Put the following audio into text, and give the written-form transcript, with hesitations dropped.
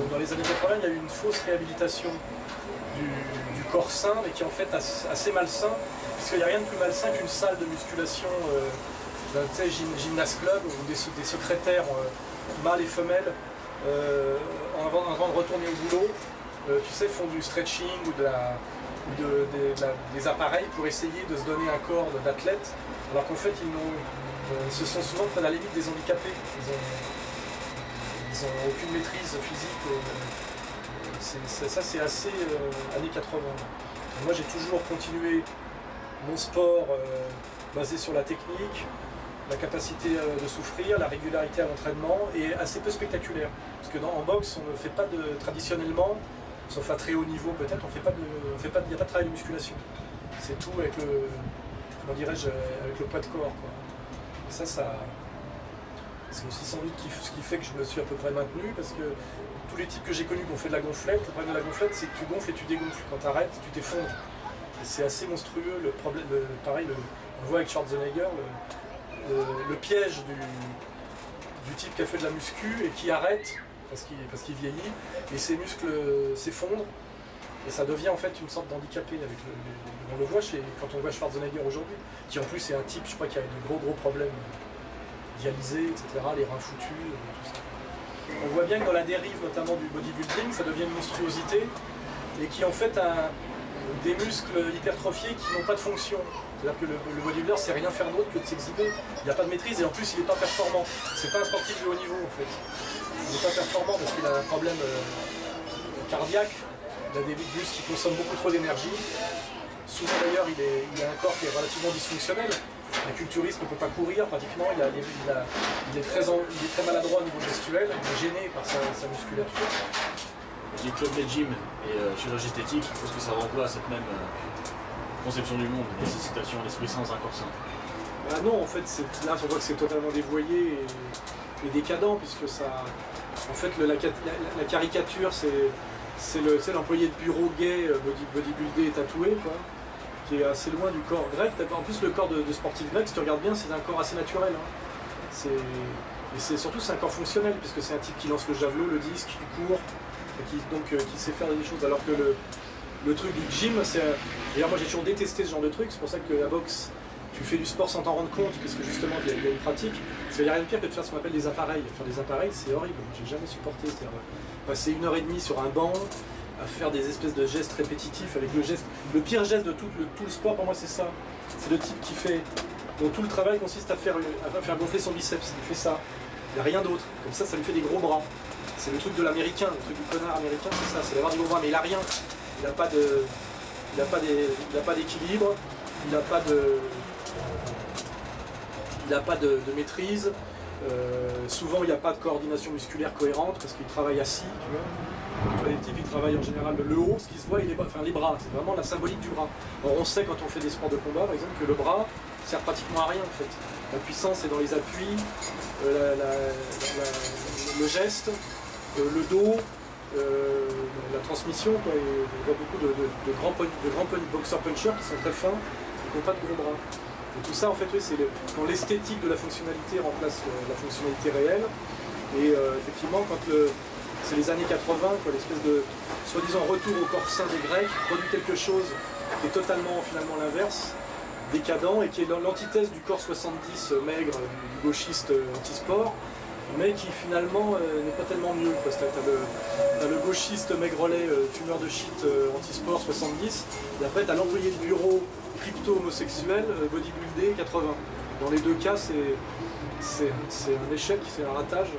Donc dans les années 80, il y a eu une fausse réhabilitation du corps sain, mais qui est en fait assez malsain, puisqu'il n'y a rien de plus malsain qu'une salle de musculation, gymnase club, où des secrétaires mâles et femelles, avant de retourner au boulot, font du stretching ou des appareils pour essayer de se donner un corps d'athlète, alors qu'en fait ce sont souvent près à la limite des handicapés. Ils n'ont aucune maîtrise physique. Ça c'est assez années 80. Et moi j'ai toujours continué mon sport basé sur la technique, la capacité de souffrir, la régularité à l'entraînement, et assez peu spectaculaire. Parce que en boxe, on ne fait pas traditionnellement, sauf à très haut niveau peut-être, il n'y a pas de travail de musculation. C'est tout avec avec le poids de corps, quoi. Et ça c'est aussi sans doute ce qui fait que je me suis à peu près maintenu, parce que tous les types que j'ai connus qui ont fait de la gonflette, le problème de la gonflette, c'est que tu gonfles et tu dégonfles. Quand tu arrêtes, tu t'effondres. Et c'est assez monstrueux. Le problème, pareil, on voit avec Schwarzenegger, le piège du type qui a fait de la muscu et qui arrête parce qu'il vieillit, et ses muscles s'effondrent, et ça devient en fait une sorte d'handicapé. On le voit quand on voit Schwarzenegger aujourd'hui, qui en plus est un type, je crois, qui a de gros problèmes dialysés, etc., les reins foutus, tout ça. On voit bien que dans la dérive notamment du bodybuilding, ça devient une monstruosité, et qui en fait a des muscles hypertrophiés qui n'ont pas de fonction. C'est-à-dire que le bodybuilder sait rien faire d'autre que de s'exhiber. Il n'a pas de maîtrise, et en plus il n'est pas performant. C'est pas un sportif de haut niveau en fait. Il n'est pas performant parce qu'il a un problème cardiaque, il a des muscles qui consomment beaucoup trop d'énergie. Souvent d'ailleurs il a un corps qui est relativement dysfonctionnel. Un culturiste ne peut pas courir pratiquement, il est très maladroit au niveau gestuel, il est gêné par sa musculature. Je dis Club Med Gym et chirurgie esthétique, parce que ça renvoie à cette même conception du monde, nécessitation d'esprit sans un corps sain. Bah non, en fait, là on voit que c'est totalement dévoyé et décadent, puisque ça. En fait, la caricature, c'est l'employé de bureau gay, bodybuildé et tatoué, quoi, qui est assez loin du corps grec. En plus, le corps de sportif grec, si tu regardes bien, c'est un corps assez naturel. Hein. Et surtout, c'est un corps fonctionnel, puisque c'est un type qui lance le javelot, le disque, qui court, et qui sait faire des choses. Alors que le truc du gym, d'ailleurs, moi j'ai toujours détesté ce genre de truc, c'est pour ça que la boxe, tu fais du sport sans t'en rendre compte, parce que justement, il y a une pratique. Parce qu'il n'y a rien de pire que de faire ce qu'on appelle des appareils. Faire des appareils, c'est horrible, j'ai jamais supporté. C'est-à-dire passer 1h30 sur un banc, à faire des espèces de gestes répétitifs avec le geste. Le pire geste de tout le sport, pour moi, c'est ça. C'est le type qui fait. Donc tout le travail consiste à faire gonfler son biceps. Il fait ça. Il n'y a rien d'autre. Comme ça lui fait des gros bras. C'est le truc de l'américain, le truc du connard américain, c'est ça. C'est d'avoir des gros bras, mais il n'a rien. Il n'a pas d'équilibre. Il n'a pas de maîtrise. Souvent, il n'y a pas de coordination musculaire cohérente parce qu'il travaille assis. Tu vois, les types, ils travaillent en général le haut, ce qui se voit, les bras. C'est vraiment la symbolique du bras. Or, on sait quand on fait des sports de combat, par exemple, que le bras sert pratiquement à rien en fait. La puissance est dans les appuis, le geste, le dos, la transmission. Quoi. On voit beaucoup de grands boxeurs punchers qui sont très fins et qui n'ont pas de gros bras. Et tout ça, en fait, oui, c'est quand l'esthétique de la fonctionnalité remplace la fonctionnalité réelle. Et effectivement, quand c'est les années 80, l'espèce de soi-disant retour au corps sain des Grecs, produit quelque chose qui est totalement finalement l'inverse, décadent, et qui est l'antithèse du corps 70 maigre du gauchiste anti-sport, mais qui finalement n'est pas tellement mieux. Parce que t'as le gauchiste maigrelet, fumeur de shit anti-sport 70, et après t'as l'employé de bureau crypto-homosexuel, bodybuildé 80. Dans les deux cas, c'est un échec, c'est un ratage.